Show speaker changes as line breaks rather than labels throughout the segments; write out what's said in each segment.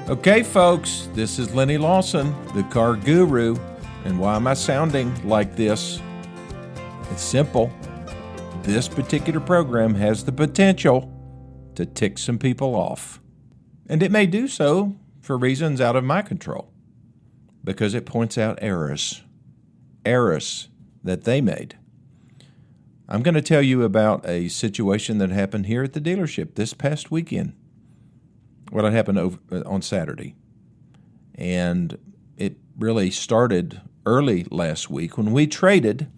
Okay, folks, this is Lenny Lawson, the car guru. And why am I sounding like this? It's simple. This particular program has the potential to tick some people off. And it may do so for reasons out of my control, because it points out errors that they made. I'm going to tell you about a situation that happened here at the dealership this past weekend. Well, it happened on Saturday, and it really started early last week when we traded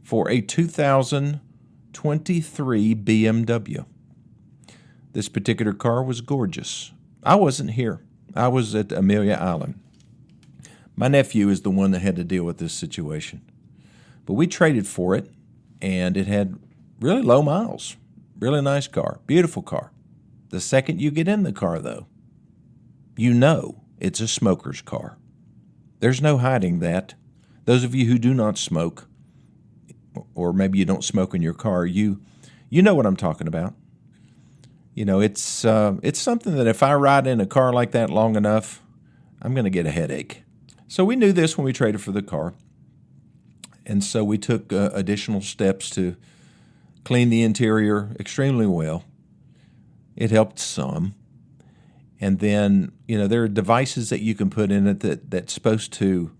for a 2023 BMW. This particular car was gorgeous. I wasn't here. I was at Amelia Island. My nephew is the one that had to deal with this situation. But we traded for it, and it had really low miles. Really nice car. Beautiful car. The second you get in the car, though, you know it's a smoker's car. There's no hiding that. Those of you who do not smoke, or maybe you don't smoke in your car, you know what I'm talking about. You know, it's something that if I ride in a car like that long enough, I'm going to get a headache. So we knew this when we traded for the car, and so we took additional steps to clean the interior extremely well. It helped some. And then, there are devices that you can put in it that's supposed to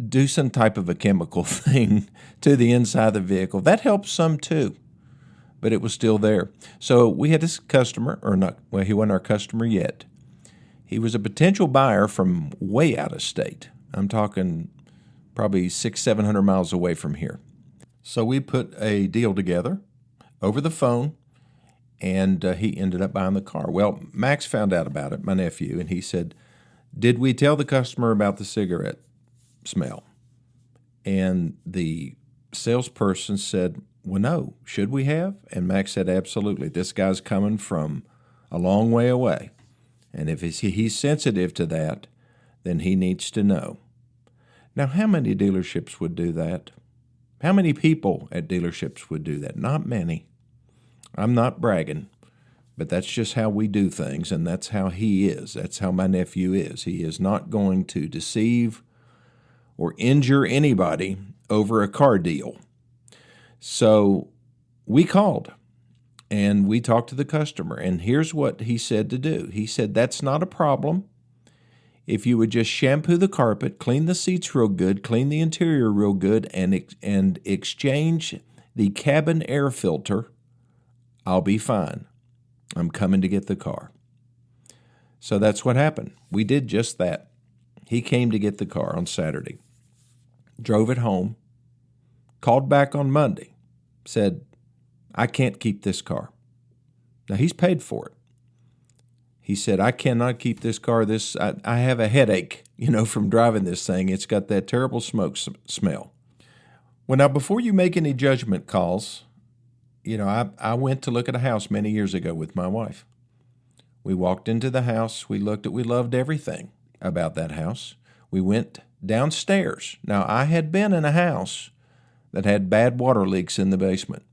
do some type of a chemical thing to the inside of the vehicle. That helps some too, but it was still there. So we had this customer, he wasn't our customer yet. He was a potential buyer from way out of state. I'm talking probably 600-700 miles away from here. So we put a deal together over the phone, and he ended up buying the car. Well, Max found out about it, my nephew, and he said, "Did we tell the customer about the cigarette smell?" And the salesperson said, "Well, no. Should we have?" And Max said, "Absolutely. This guy's coming from a long way away. And if he's sensitive to that, then he needs to know." Now, how many dealerships would do that? How many people at dealerships would do that? Not many. I'm not bragging, but that's just how we do things, and that's how he is. That's how my nephew is. He is not going to deceive or injure anybody over a car deal. So we called, and we talked to the customer, and here's what he said to do. He said, "That's not a problem. If you would just shampoo the carpet, clean the seats real good, clean the interior real good, and exchange the cabin air filter, I'll be fine. I'm coming to get the car." So that's what happened. We did just that. He came to get the car on Saturday, drove it home, called back on Monday, said, "I can't keep this car." Now, he's paid for it. He said, "I cannot keep this car. I have a headache, from driving this thing. It's got that terrible smoke smell." Well, now, before you make any judgment calls, I went to look at a house many years ago with my wife. We walked into the house. We loved everything about that house. We went downstairs. Now, I had been in a house that had bad water leaks in the basement.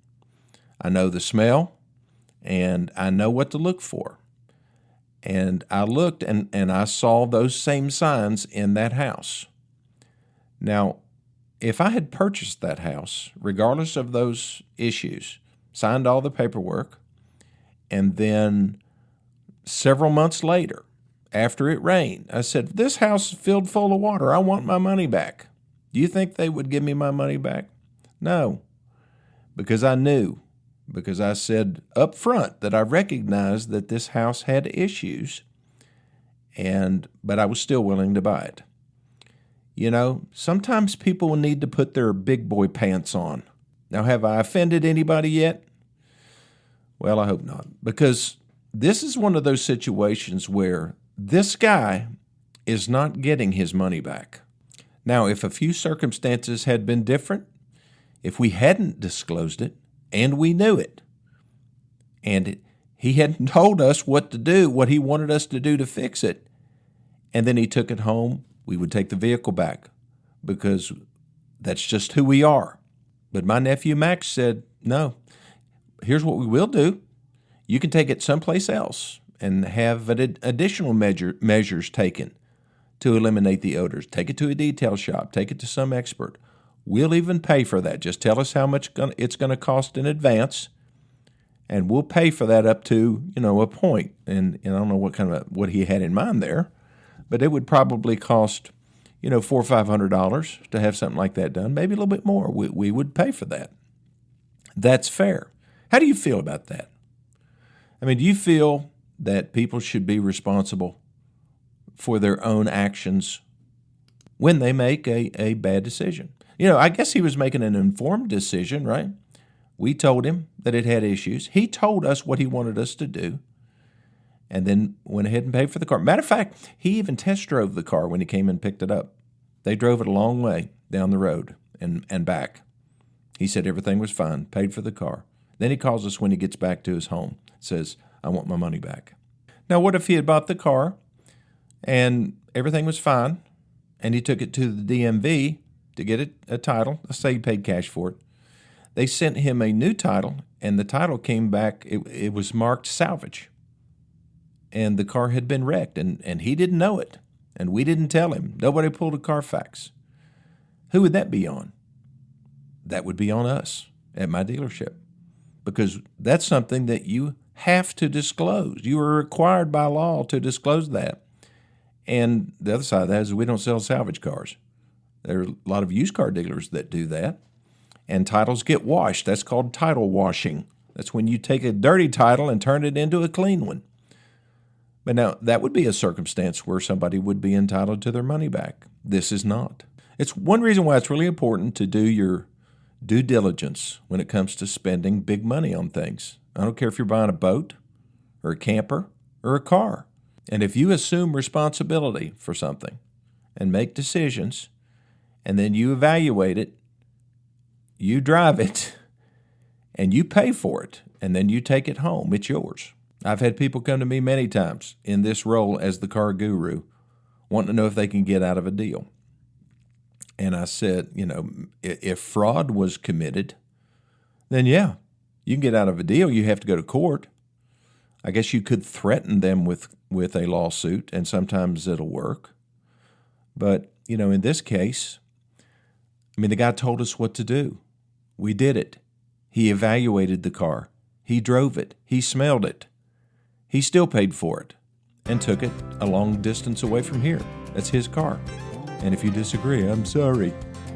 I know the smell, and I know what to look for. And I looked, and I saw those same signs in that house. Now, if I had purchased that house, regardless of those issues, signed all the paperwork, and then several months later, after it rained, I said, "This house is filled full of water. I want my money back." Do you think they would give me my money back? No, because I knew. Because I said up front that I recognized that this house had issues, but I was still willing to buy it. Sometimes people will need to put their big boy pants on. Now, have I offended anybody yet? Well, I hope not, because this is one of those situations where this guy is not getting his money back. Now, if a few circumstances had been different, if we hadn't disclosed it, and we knew it, and he hadn't told us what to do, what he wanted us to do to fix it, and then he took it home, we would take the vehicle back, because that's just who we are. But my nephew Max said, "No, here's what we will do. You can take it someplace else, and have additional measures taken to eliminate the odors. Take it to a detail shop. Take it to some expert. We'll even pay for that. Just tell us how much it's going to cost in advance, and we'll pay for that up to, a point. And I don't know what he had in mind there, but it would probably cost, $400 or $500 to have something like that done. Maybe a little bit more. We would pay for that. That's fair. How do you feel about that? I mean, do you feel that people should be responsible for their own actions when they make a bad decision? I guess he was making an informed decision, right? We told him that it had issues. He told us what he wanted us to do, and then went ahead and paid for the car. Matter of fact, he even test drove the car when he came and picked it up. They drove it a long way down the road and back. He said everything was fine, paid for the car. Then he calls us when he gets back to his home, says, I want my money back. Now, what if he had bought the car and everything was fine, and he took it to the DMV to get a title? Let's say he paid cash for it. They sent him a new title, and the title came back. It was marked salvage, and the car had been wrecked, and he didn't know it, and we didn't tell him. Nobody pulled a Carfax. Who would that be on? That would be on us at my dealership, because that's something that you have to disclose. You are required by law to disclose that. And the other side of that is we don't sell salvage cars. There are a lot of used car dealers that do that, and titles get washed. That's called title washing. That's when you take a dirty title and turn it into a clean one. But now, that would be a circumstance where somebody would be entitled to their money back. This is not. It's one reason why it's really important to do your due diligence when it comes to spending big money on things. I don't care if you're buying a boat or a camper or a car. And if you assume responsibility for something and make decisions, and then you evaluate it, you drive it, and you pay for it, and then you take it home, it's yours. I've had people come to me many times in this role as the car guru wanting to know if they can get out of a deal. And I said, if fraud was committed, then yeah, you can get out of a deal. You have to go to court. I guess you could threaten them with a lawsuit, and sometimes it'll work. But, in this case, the guy told us what to do. We did it. He evaluated the car. He drove it. He smelled it. He still paid for it and took it a long distance away from here. That's his car. And if you disagree, I'm sorry.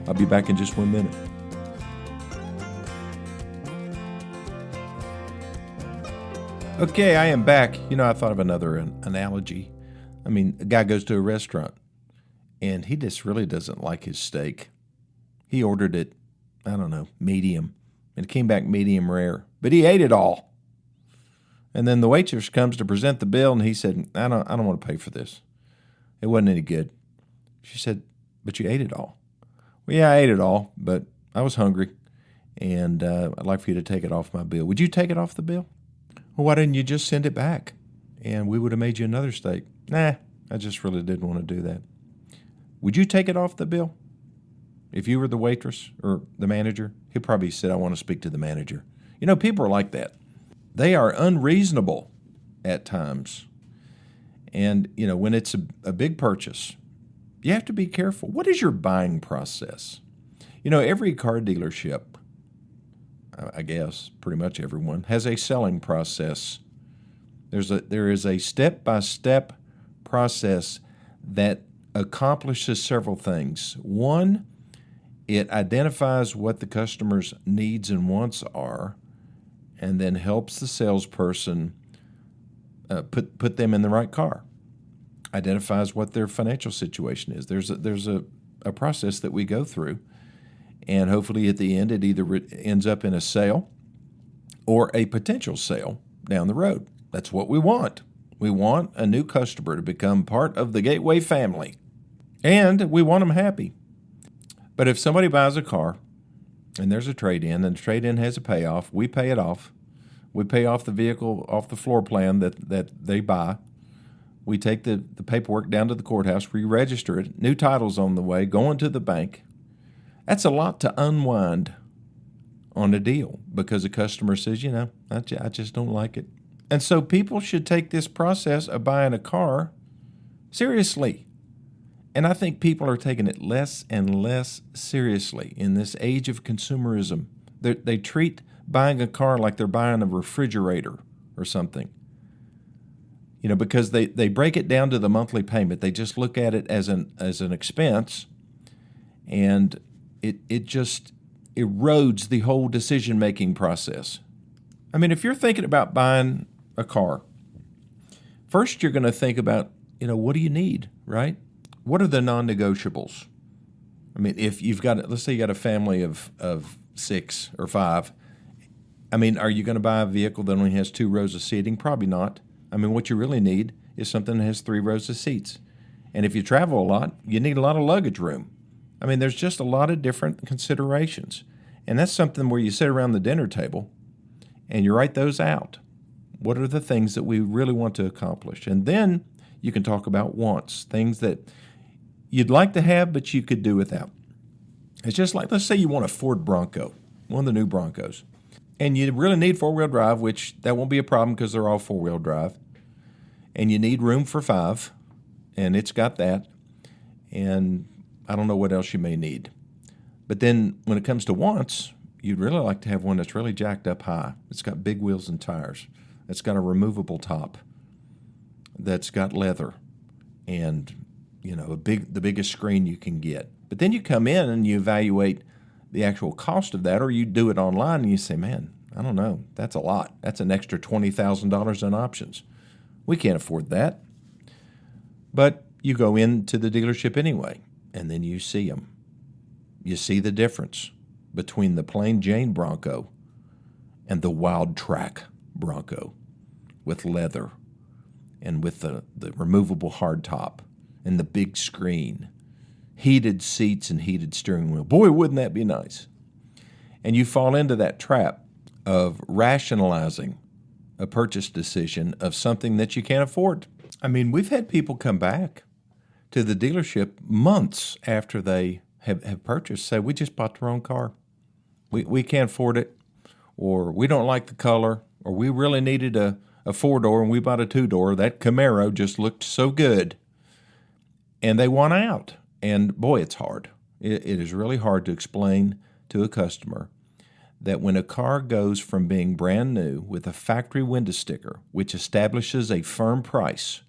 I'll be back in just 1 minute. Okay, I am back. I thought of another analogy. A guy goes to a restaurant, and he just really doesn't like his steak. He ordered it, medium, and it came back medium rare. But he ate it all. And then the waitress comes to present the bill, and he said, I don't want to pay for this. It wasn't any good. She said, but you ate it all. Well, yeah, I ate it all, but I was hungry, and I'd like for you to take it off my bill. Would you take it off the bill? Well, why didn't you just send it back, and we would have made you another steak? Nah, I just really didn't want to do that. Would you take it off the bill? If you were the waitress or the manager, he'd probably said, I want to speak to the manager. People are like that. They are unreasonable at times. And, when it's a big purchase, you have to be careful. What is your buying process? Every car dealership, I guess pretty much everyone, has a selling process. There is a step-by-step process that accomplishes several things. One, it identifies what the customer's needs and wants are, and then helps the salesperson put them in the right car. Identifies what their financial situation is. There's a process that we go through, and hopefully at the end it either ends up in a sale or a potential sale down the road. That's what we want. We want a new customer to become part of the Gateway family, and we want them happy. But if somebody buys a car and there's a trade-in, and the trade-in has a payoff, we pay it off. We pay off the vehicle off the floor plan that they buy. We take the paperwork down to the courthouse, re-register it, new title's on the way, going to the bank. That's a lot to unwind on a deal because the customer says, I just don't like it. And so people should take this process of buying a car seriously. And I think people are taking it less and less seriously in this age of consumerism. They treat buying a car like they're buying a refrigerator or something. Because they break it down to the monthly payment. They just look at it as an expense, and it just erodes the whole decision-making process. I mean, if you're thinking about buying a car, first you're going to think about, what do you need, right? What are the non-negotiables? I mean, if you've got, let's say you got a family of 6 or 5, I mean, are you going to buy a vehicle that only has 2 rows of seating? Probably not. I mean, what you really need is something that has 3 rows of seats. And if you travel a lot, you need a lot of luggage room. I mean, there's just a lot of different considerations. And that's something where you sit around the dinner table and you write those out. What are the things that we really want to accomplish? And then you can talk about wants, things that you'd like to have, but you could do without. It's just like, let's say you want a Ford Bronco, one of the new Broncos, and you really need 4-wheel drive, which that won't be a problem because they're all 4-wheel drive. And you need room for 5, and it's got that. And I don't know what else you may need. But then when it comes to wants, you'd really like to have one that's really jacked up high. It's got big wheels and tires. It's got a removable top. That's got leather and, the biggest screen you can get. But then you come in and you evaluate the actual cost of that, or you do it online and you say, man, I don't know, that's a lot. That's an extra $20,000 in options. We can't afford that. But you go into the dealership anyway, and then you see them. You see the difference between the plain Jane Bronco and the Wild Track Bronco with leather and with the removable hardtop and the big screen, heated seats and heated steering wheel. Boy, wouldn't that be nice? And you fall into that trap of rationalizing a purchase decision of something that you can't afford. I mean, we've had people come back to the dealership months after they have purchased, say, we just bought the wrong car. We can't afford it, or we don't like the color, or we really needed a 4-door and we bought a 2-door. That Camaro just looked so good. And they want out. And boy, it's hard. It is really hard to explain to a customer that when a car goes from being brand new with a factory window sticker, which establishes a firm price,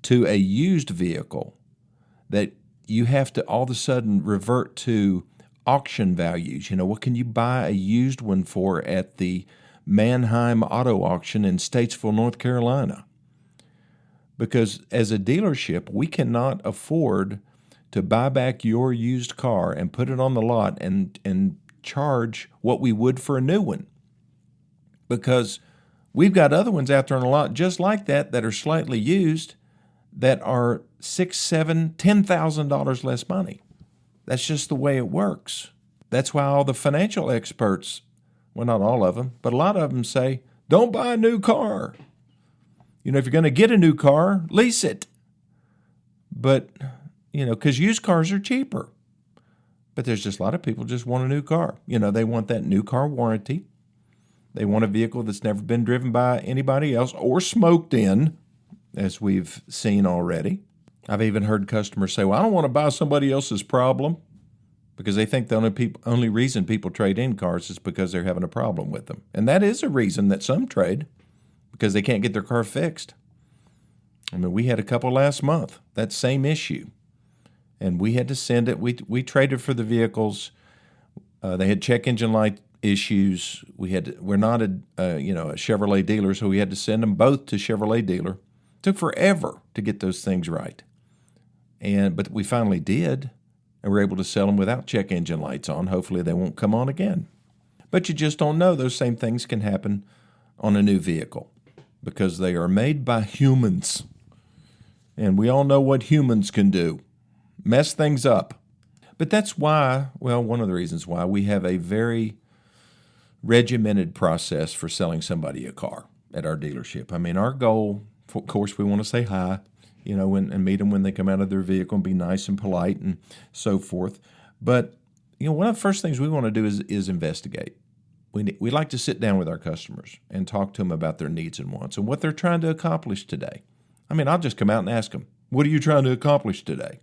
to a used vehicle, that you have to all of a sudden revert to auction values. What can you buy a used one for at the Manheim Auto Auction in Statesville, North Carolina? Because as a dealership, we cannot afford to buy back your used car and put it on the lot and charge what we would for a new one. Because we've got other ones out there on the lot just like that are slightly used that are $6,000, $7,000, $10,000 less money. That's just the way it works. That's why all the financial experts, well, not all of them, but a lot of them say, don't buy a new car. If you're going to get a new car, lease it. But, because used cars are cheaper. But there's just a lot of people just want a new car. They want that new car warranty. They want a vehicle that's never been driven by anybody else or smoked in, as we've seen already. I've even heard customers say, well, I don't want to buy somebody else's problem, because they think the only reason people trade in cars is because they're having a problem with them. And that is a reason that some trade, because they can't get their car fixed. I mean, we had a couple last month, that same issue. And we had to send it. We traded for the vehicles. They had check engine light issues. We're not a Chevrolet dealer, so we had to send them both to Chevrolet dealer. It took forever to get those things right. But we finally did, and we're able to sell them without check engine lights on. Hopefully they won't come on again. But you just don't know. Those same things can happen on a new vehicle because they are made by humans. And we all know what humans can do. Mess things up. But that's why, one of the reasons why we have a very regimented process for selling somebody a car at our dealership. I mean, our goal, of course, we want to say hi, and meet them when they come out of their vehicle and be nice and polite and so forth. But, one of the first things we want to do is investigate. we like to sit down with our customers and talk to them about their needs and wants and what they're trying to accomplish today. I mean, I'll just come out and ask them, what are you trying to accomplish today?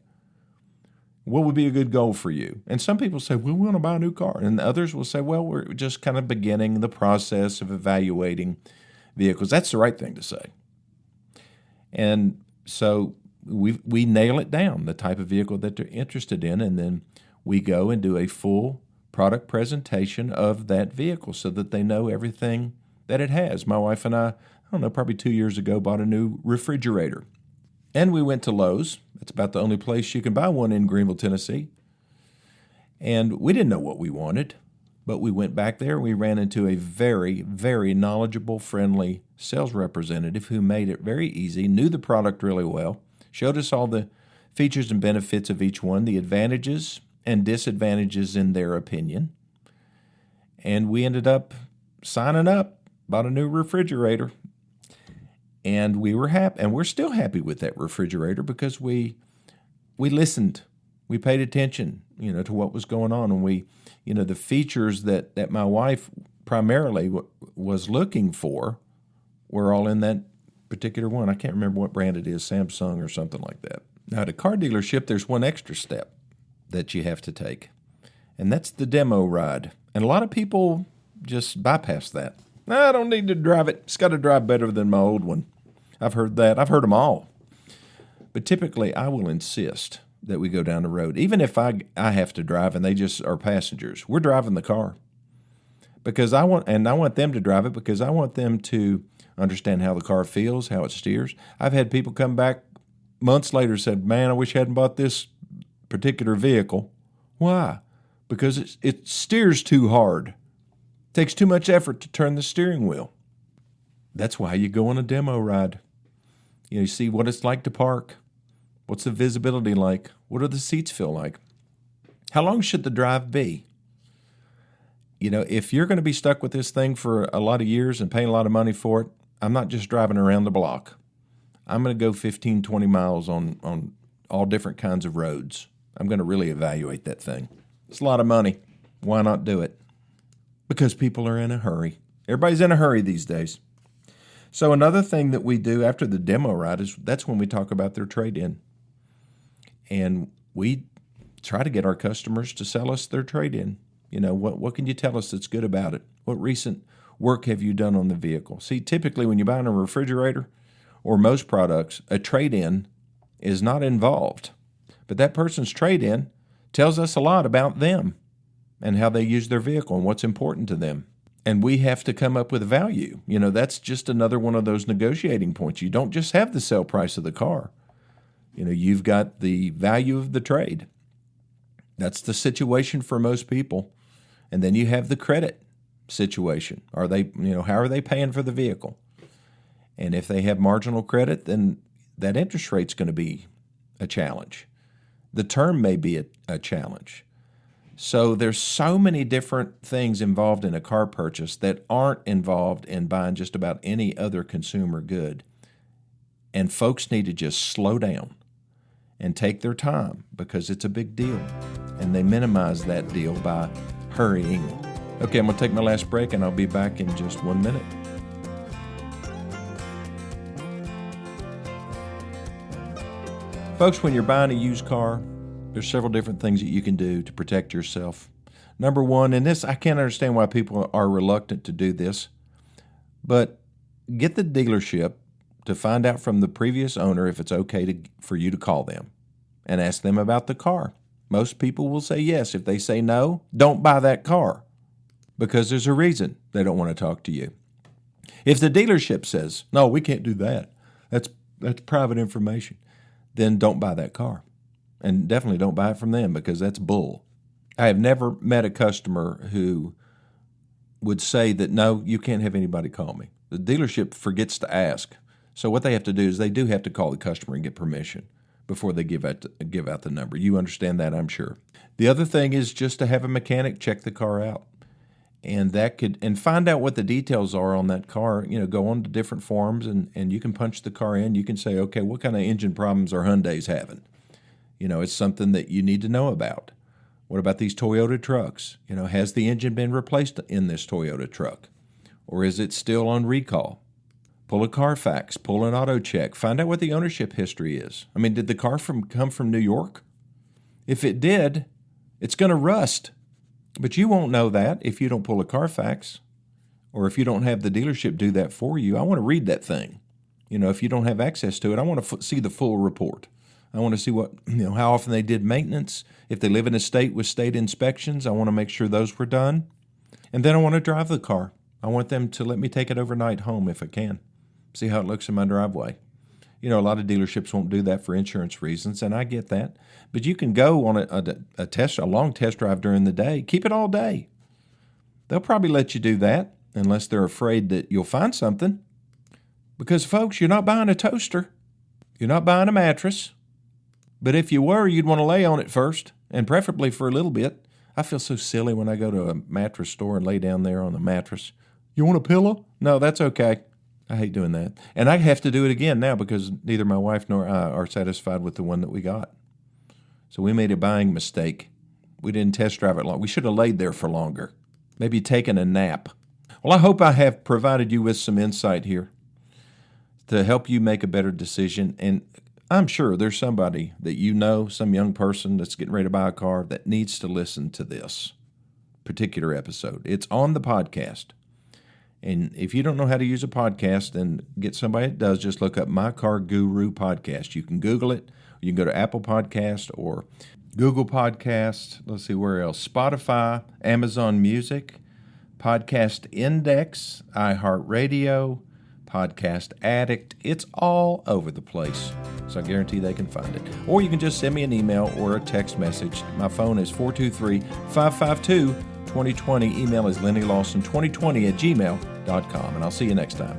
What would be a good goal for you? And some people say, well, we want to buy a new car. And others will say, well, we're just kind of beginning the process of evaluating vehicles. That's the right thing to say. And so we nail it down, the type of vehicle that they're interested in, and then we go and do a full product presentation of that vehicle so that they know everything that it has. My wife and I don't know, probably 2 years ago, bought a new refrigerator. And we went to Lowe's. That's about the only place you can buy one in Greenville, Tennessee. And we didn't know what we wanted, but we went back there. We ran into a very, very knowledgeable, friendly sales representative who made it very easy, knew the product really well, showed us all the features and benefits of each one, the advantages and disadvantages in their opinion. And we ended up signing up, bought a new refrigerator. And we were happy, and we're still happy with that refrigerator because we listened, we paid attention, to what was going on, and we, the features that my wife primarily was looking for were all in that particular one. I can't remember what brand it is, Samsung or something like that. Now, at a car dealership, there's one extra step that you have to take, and that's the demo ride. And a lot of people just bypass that. I don't need to drive it. It's got to drive better than my old one. I've heard that. I've heard them all. But typically, I will insist that we go down the road. Even if I have to drive and they just are passengers, we're driving the car. Because I want them to drive it because I want them to understand how the car feels, how it steers. I've had people come back months later and said, man, I wish I hadn't bought this particular vehicle. Why? Because it steers too hard. Takes too much effort to turn the steering wheel. That's why you go on a demo ride. You see what it's like to park. What's the visibility like? What do the seats feel like? How long should the drive be? If you're going to be stuck with this thing for a lot of years and paying a lot of money for it, I'm not just driving around the block. I'm going to go 15, 20 miles on all different kinds of roads. I'm going to really evaluate that thing. It's a lot of money. Why not do it? Because people are in a hurry. Everybody's in a hurry these days. So another thing that we do after the demo ride is that's when we talk about their trade-in. And we try to get our customers to sell us their trade-in. What can you tell us that's good about it? What recent work have you done on the vehicle? See, typically when you're buying a refrigerator or most products, a trade-in is not involved. But that person's trade-in tells us a lot about them and how they use their vehicle and what's important to them. And we have to come up with value. That's just another one of those negotiating points. You don't just have the sale price of the car. You've got the value of the trade. That's the situation for most people. And then you have the credit situation. Are they, how are they paying for the vehicle? And if they have marginal credit, then that interest rate's going to be a challenge. The term may be a challenge. So there's so many different things involved in a car purchase that aren't involved in buying just about any other consumer good. And folks need to just slow down and take their time because it's a big deal. And they minimize that deal by hurrying. Okay, I'm going to take my last break and I'll be back in just 1 minute. Folks, when you're buying a used car, there's several different things that you can do to protect yourself. Number one, and this, I can't understand why people are reluctant to do this, but get the dealership to find out from the previous owner if it's okay for you to call them and ask them about the car. Most people will say yes. If they say no, don't buy that car because there's a reason they don't want to talk to you. If the dealership says, no, we can't do that, that's private information, then don't buy that car. And definitely don't buy it from them because that's bull. I have never met a customer who would say that, no, you can't have anybody call me. The dealership forgets to ask. So what they have to do is they do have to call the customer and get permission before they give out the number. You understand that, I'm sure. The other thing is just to have a mechanic check the car out. And find out what the details are on that car. Go on to different forums and you can punch the car in. You can say, okay, what kind of engine problems are Hyundai's having? It's something that you need to know about. What about these Toyota trucks? Has the engine been replaced in this Toyota truck? Or is it still on recall? Pull a Carfax, pull an auto check, find out what the ownership history is. Did the car come from New York? If it did, it's going to rust. But you won't know that if you don't pull a Carfax or if you don't have the dealership do that for you. I want to read that thing. If you don't have access to it, I want to see the full report. I want to see how often they did maintenance. If they live in a state with state inspections, I want to make sure those were done. And then I want to drive the car. I want them to let me take it overnight home if I can. See how it looks in my driveway. A lot of dealerships won't do that for insurance reasons, and I get that. But you can go on a long test drive during the day. Keep it all day. They'll probably let you do that unless they're afraid that you'll find something. Because, folks, you're not buying a toaster. You're not buying a mattress. But if you were, you'd want to lay on it first, and preferably for a little bit. I feel so silly when I go to a mattress store and lay down there on the mattress. You want a pillow? No, that's okay. I hate doing that. And I have to do it again now because neither my wife nor I are satisfied with the one that we got. So we made a buying mistake. We didn't test drive it long. We should have laid there for longer. Maybe taken a nap. Well, I hope I have provided you with some insight here to help you make a better decision. And I'm sure there's somebody that some young person that's getting ready to buy a car that needs to listen to this particular episode. It's on the podcast. And if you don't know how to use a podcast, then get somebody that does. Just look up My Car Guru Podcast. You can Google it. You can go to Apple Podcast or Google Podcast. Let's see, where else? Spotify, Amazon Music, Podcast Index, iHeartRadio, Podcast Addict. It's all over the place. So I guarantee they can find it. Or you can just send me an email or a text message. My phone is 423-552-2020. Email is LennyLawson2020@gmail.com. And I'll see you next time.